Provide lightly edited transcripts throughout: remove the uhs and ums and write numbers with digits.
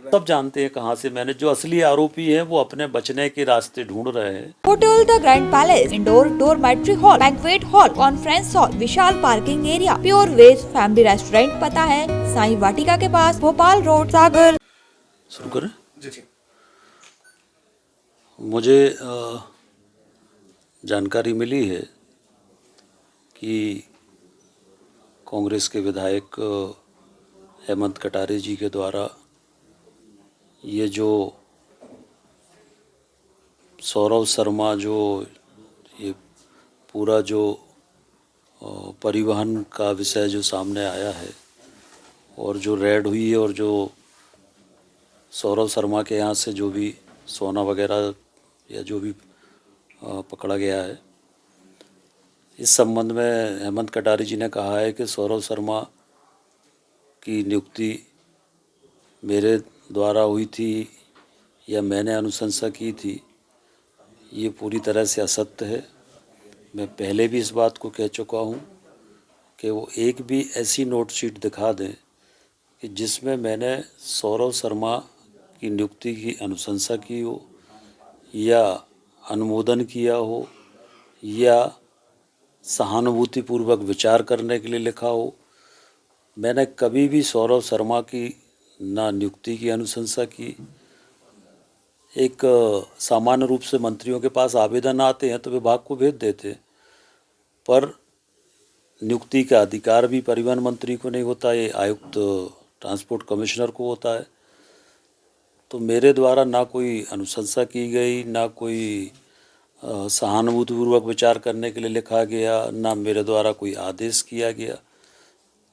सब जानते हैं कहाँ से मैंने, जो असली आरोपी हैं वो अपने बचने के रास्ते ढूंढ रहे हैं। Hotel the grand palace, indoor dormitory hall, banquet hall, conference hall, विशाल parking area, pure veg family restaurant. पता है साई वाटिका के पास, भोपाल रोड, सागर। शुरू करें जी। मुझे जानकारी मिली है कि कांग्रेस के विधायक हेमंत कटारे जी के द्वारा ये जो सौरव शर्मा जो ये पूरा जो परिवहन का विषय जो सामने आया है और जो रेड हुई है और जो सौरव शर्मा के यहाँ से जो भी सोना वगैरह या जो भी पकड़ा गया है, इस संबंध में हेमंत कटारे जी ने कहा है कि सौरव शर्मा की नियुक्ति मेरे द्वारा हुई थी या मैंने अनुशंसा की थी, ये पूरी तरह से असत्य है। मैं पहले भी इस बात को कह चुका हूँ कि वो एक भी ऐसी नोट शीट दिखा दें कि जिसमें मैंने सौरव शर्मा की नियुक्ति की अनुशंसा की हो या अनुमोदन किया हो या सहानुभूतिपूर्वक विचार करने के लिए लिखा हो। मैंने कभी भी सौरव शर्मा की ना नियुक्ति की अनुशंसा की। एक सामान्य रूप से मंत्रियों के पास आवेदन आते हैं तो विभाग को भेज देते, पर नियुक्ति का अधिकार भी परिवहन मंत्री को नहीं होता, ये आयुक्त ट्रांसपोर्ट कमिश्नर को होता है। तो मेरे द्वारा ना कोई अनुशंसा की गई, ना कोई सहानुभूतिपूर्वक विचार करने के लिए लिखा गया, ना मेरे द्वारा कोई आदेश किया गया।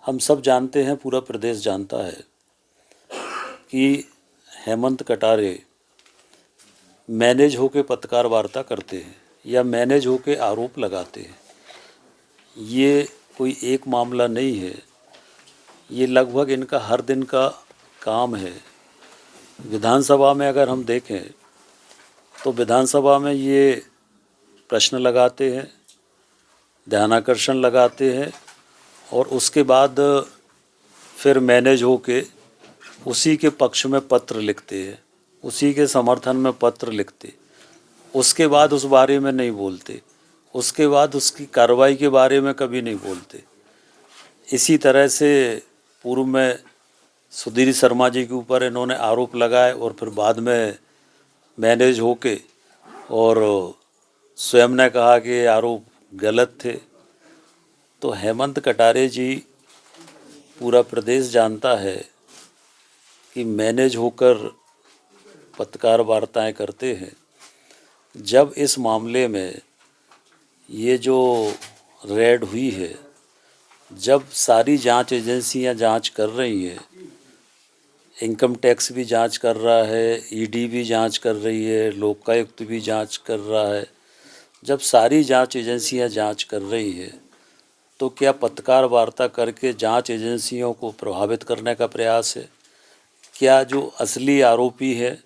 हम सब जानते हैं, पूरा प्रदेश जानता है कि हेमंत कटारे मैनेज होके पत्रकार वार्ता करते हैं या मैनेज होके आरोप लगाते हैं। ये कोई एक मामला नहीं है, ये लगभग इनका हर दिन का काम है। विधानसभा में अगर हम देखें तो विधानसभा में ये प्रश्न लगाते हैं, ध्यानाकर्षण लगाते हैं और उसके बाद फिर मैनेज होके उसी के पक्ष में पत्र लिखते हैं, उसी के समर्थन में पत्र लिखते, उसके बाद उस बारे में नहीं बोलते, उसके बाद उसकी कार्रवाई के बारे में कभी नहीं बोलते। इसी तरह से पूर्व में सुधीर शर्मा जी के ऊपर इन्होंने आरोप लगाए और फिर बाद में मैनेज होके और स्वयं ने कहा कि आरोप गलत थे। तो हेमंत कटारे जी, पूरा प्रदेश जानता है कि मैनेज होकर पत्रकार वार्ताएं करते हैं। जब इस मामले में ये जो रेड हुई है, जब सारी जांच एजेंसियां जांच कर रही हैं, इनकम टैक्स भी जांच कर रहा है, ईडी भी जांच कर रही है, लोकायुक्त भी जांच कर रहा है, जब सारी जांच एजेंसियां जांच कर रही है तो क्या पत्रकार वार्ता करके जांच एजेंसियों को प्रभावित करने का प्रयास है? क्या जो असली आरोपी है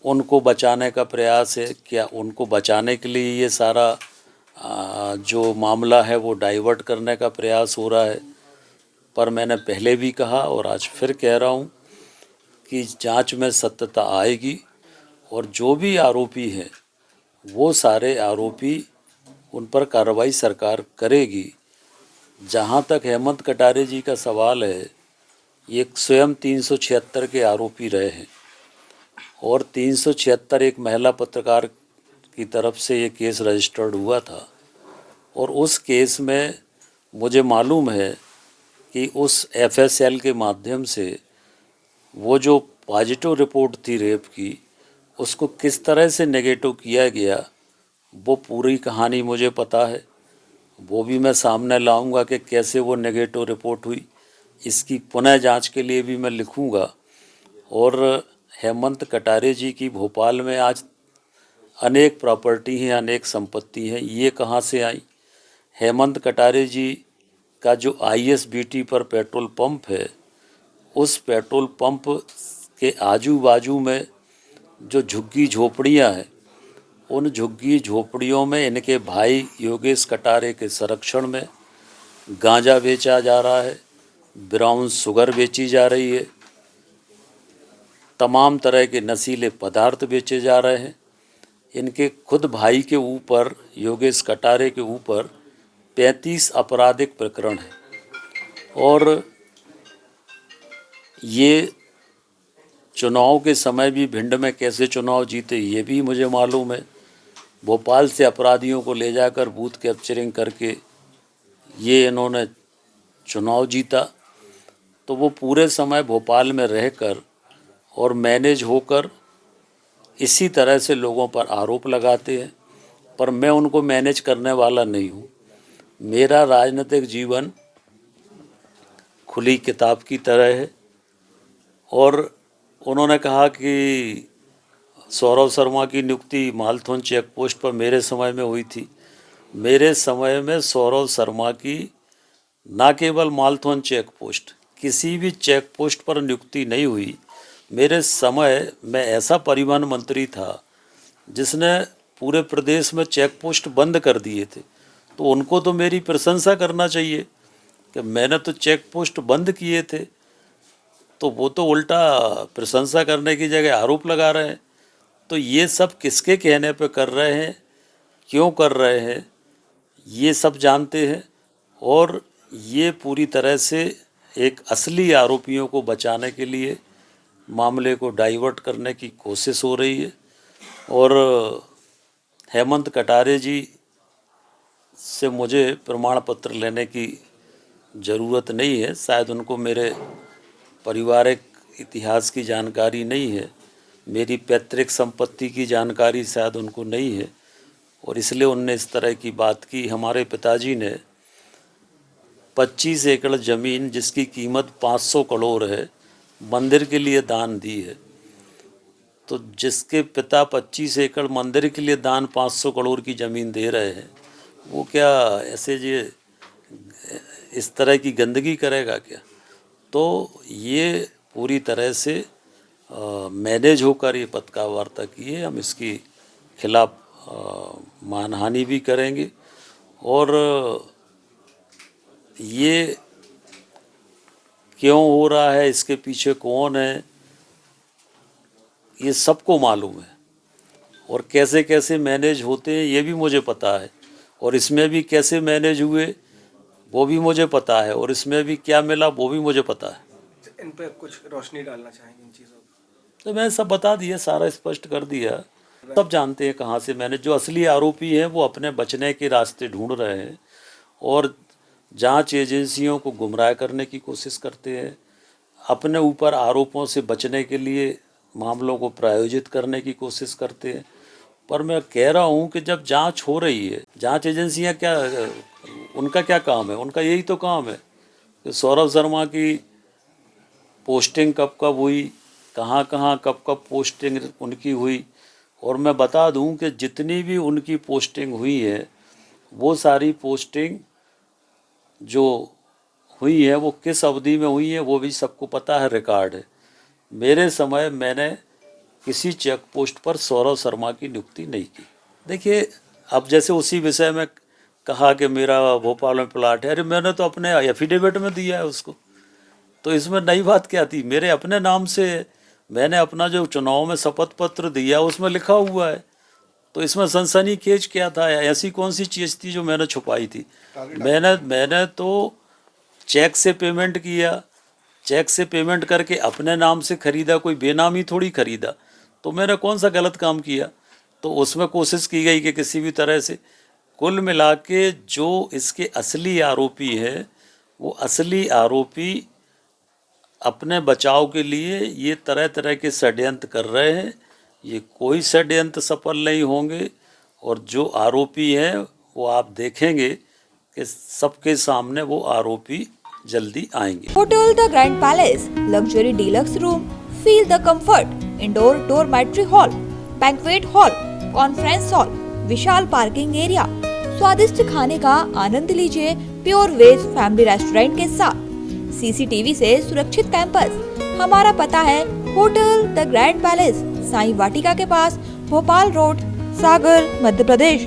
उनको बचाने का प्रयास है? क्या उनको बचाने के लिए ये सारा जो मामला है वो डाइवर्ट करने का प्रयास हो रहा है? पर मैंने पहले भी कहा और आज फिर कह रहा हूँ कि जांच में सत्यता आएगी और जो भी आरोपी हैं वो सारे आरोपी, उन पर कार्रवाई सरकार करेगी। जहाँ तक हेमंत कटारे जी का सवाल है, ये स्वयं 376 के आरोपी रहे हैं और 376 एक महिला पत्रकार की तरफ से ये केस रजिस्टर्ड हुआ था और उस केस में मुझे मालूम है कि उस एफएसएल के माध्यम से वो जो पॉजिटिव रिपोर्ट थी रेप की, उसको किस तरह से नेगेटिव किया गया, वो पूरी कहानी मुझे पता है। वो भी मैं सामने लाऊंगा कि कैसे वो नेगेटिव रिपोर्ट हुई। इसकी पुनः जांच के लिए भी मैं लिखूंगा। और हेमंत कटारे जी की भोपाल में आज अनेक प्रॉपर्टी हैं, अनेक संपत्ति हैं, ये कहाँ से आई? हेमंत कटारे जी का जो आईएसबीटी पर पेट्रोल पंप है, उस पेट्रोल पंप के आजू बाजू में जो झुग्गी झोपड़ियाँ हैं, उन झुग्गी झोपड़ियों में इनके भाई योगेश कटारे के संरक्षण में गांजा बेचा जा रहा है, ब्राउन शुगर बेची जा रही है। तमाम तरह के नशीले पदार्थ बेचे जा रहे हैं। इनके खुद भाई के ऊपर, योगेश कटारे के ऊपर 35 आपराधिक प्रकरण हैं और ये चुनाव के समय भी भिंड में कैसे चुनाव जीते ये भी मुझे मालूम है। भोपाल से अपराधियों को ले जाकर बूथ कैप्चरिंग करके ये इन्होंने चुनाव जीता। तो वो पूरे समय भोपाल में रहकर और मैनेज होकर इसी तरह से लोगों पर आरोप लगाते हैं, पर मैं उनको मैनेज करने वाला नहीं हूँ। मेरा राजनीतिक जीवन खुली किताब की तरह है। और उन्होंने कहा कि सौरभ शर्मा की नियुक्ति मालथोन चेक पोस्ट पर मेरे समय में हुई थी। मेरे समय में सौरभ शर्मा की न केवल मालथोन चेक पोस्ट, किसी भी चेक पोस्ट पर नियुक्ति नहीं हुई। मेरे समय में ऐसा परिवहन मंत्री था जिसने पूरे प्रदेश में चेक पोस्ट बंद कर दिए थे। तो उनको तो मेरी प्रशंसा करना चाहिए कि मैंने तो चेक पोस्ट बंद किए थे, तो वो तो उल्टा प्रशंसा करने की जगह आरोप लगा रहे हैं। तो ये सब किसके कहने पे कर रहे हैं, क्यों कर रहे हैं, ये सब जानते हैं। और ये पूरी तरह से एक असली आरोपियों को बचाने के लिए मामले को डाइवर्ट करने की कोशिश हो रही है। और हेमंत कटारे जी से मुझे प्रमाण पत्र लेने की ज़रूरत नहीं है। शायद उनको मेरे पारिवारिक इतिहास की जानकारी नहीं है, मेरी पैतृक संपत्ति की जानकारी शायद उनको नहीं है, और इसलिए उनने इस तरह की बात की। हमारे पिताजी ने 25 एकड़ ज़मीन जिसकी कीमत 500 करोड़ है मंदिर के लिए दान दी है। तो जिसके पिता 25 एकड़ मंदिर के लिए दान 500 करोड़ की ज़मीन दे रहे हैं, वो क्या ऐसे ये इस तरह की गंदगी करेगा क्या? तो ये पूरी तरह से मैनेज होकर ये पत्रकार वार्ता की है। हम इसकी खिलाफ मानहानि भी करेंगे। और ये क्यों हो रहा है, इसके पीछे कौन है, ये सबको मालूम है। और कैसे कैसे मैनेज होते हैं ये भी मुझे पता है, और इसमें भी कैसे मैनेज हुए वो भी मुझे पता है, और इसमें भी क्या मिला वो भी मुझे पता है। इन पर कुछ रोशनी डालना चाहेंगे इन चीज़ों पर? तो मैंने सब बता दिया, सारा स्पष्ट कर दिया। सब जानते हैं कहाँ से मैंने। जो असली आरोपी हैं वो अपने बचने के रास्ते ढूंढ रहे हैं और जांच एजेंसियों को गुमराह करने की कोशिश करते हैं। अपने ऊपर आरोपों से बचने के लिए मामलों को प्रायोजित करने की कोशिश करते हैं। पर मैं कह रहा हूँ कि जब जांच हो रही है, जांच एजेंसियाँ क्या, उनका क्या काम है? उनका यही तो काम है कि सौरभ शर्मा की पोस्टिंग कब कब हुई, कहाँ कहाँ कब कब पोस्टिंग उनकी हुई। और मैं बता दूं कि जितनी भी उनकी पोस्टिंग हुई है वो सारी पोस्टिंग जो हुई है वो किस अवधि में हुई है वो भी सबको पता है, रिकॉर्ड है। मेरे समय मैंने किसी चेक पोस्ट पर सौरभ शर्मा की नियुक्ति नहीं की। देखिए, अब जैसे उसी विषय में कहा कि मेरा भोपाल में प्लाट है, अरे मैंने तो अपने एफिडेविट में दिया है उसको, तो इसमें नई बात क्या थी? मेरे अपने नाम से मैंने अपना जो चुनाव में शपथ पत्र दिया उसमें लिखा हुआ है, तो इसमें सनसनीखेज क्या था? ऐसी कौन सी चीज़ थी जो मैंने छुपाई थी? मैंने तो चेक से पेमेंट किया, चेक से पेमेंट करके अपने नाम से खरीदा, कोई बेनामी थोड़ी खरीदा। तो मैंने कौन सा गलत काम किया? तो उसमें कोशिश की गई कि किसी भी तरह से, कुल मिला के जो इसके असली आरोपी है वो असली आरोपी अपने बचाव के लिए ये तरह तरह के षड्यंत्र कर रहे हैं। ये कोई षड्यंत्र सफल नहीं होंगे, और जो आरोपी हैं वो आप देखेंगे कि सबके सामने वो आरोपी जल्दी आएंगे। Hotel the grand palace, luxury deluxe room, feel the comfort, indoor dormitory hall, banquet hall, conference hall, विशाल पार्किंग एरिया, स्वादिष्ट खाने का आनंद लीजिए प्योर वेज फैमिली रेस्टोरेंट के साथ, सीसीटीवी से सुरक्षित कैंपस। हमारा पता है hotel the grand palace, Sai Vatika के पास, भोपाल रोड, सागर, मध्य प्रदेश।